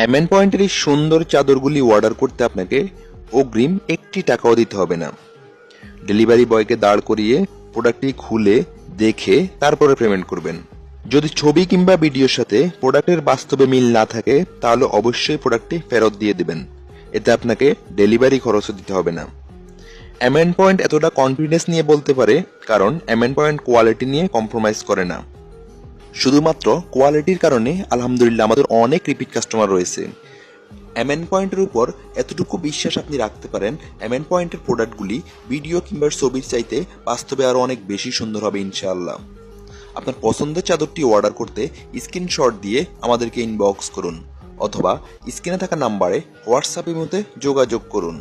MN পয়েন্টের এই সুন্দর চাদরগুলি অর্ডার করতে আপনাকে অগ্রিম 1 টাকাও দিতে হবে না। ডেলিভারি বয়কে দাঁড় করিয়ে প্রোডাক্টটি খুলে দেখে তারপরে পেমেন্ট করবেন। যদি ছবি কিংবা ভিডিওর সাথে প্রোডাক্টের বাস্তবে মিল না থাকে তাহলে অবশ্যই প্রোডাক্টটি ফেরত দিয়ে দেবেন। এতে আপনাকে ডেলিভারি খরচও দিতে হবে না। এমএন পয়েন্ট এতটা কনফিডেন্স নিয়ে বলতে পারে কারণ এমএন পয়েন্ট কোয়ালিটি নিয়ে কম্প্রোমাইজ করে না। শুধুমাত্র কোয়ালিটির কারণে আলহামদুলিল্লাহ আমাদের অনেক রিপিট কাস্টমার রয়েছে। এমএন পয়েন্টের উপর এতটুকু বিশ্বাস আপনি রাখতে পারেন, এমএন পয়েন্টের প্রোডাক্টগুলি ভিডিও কিংবা ছবির চাইতে বাস্তবে আরো অনেক বেশি সুন্দর হবে ইনশাআল্লাহ। আপনার পছন্দের চাদরটি অর্ডার করতে স্ক্রিনশট দিয়ে আমাদেরকে ইনবক্স করুন অথবা স্ক্রিনে থাকা নাম্বারে হোয়াটসঅ্যাপের মধ্যে যোগাযোগ করুন।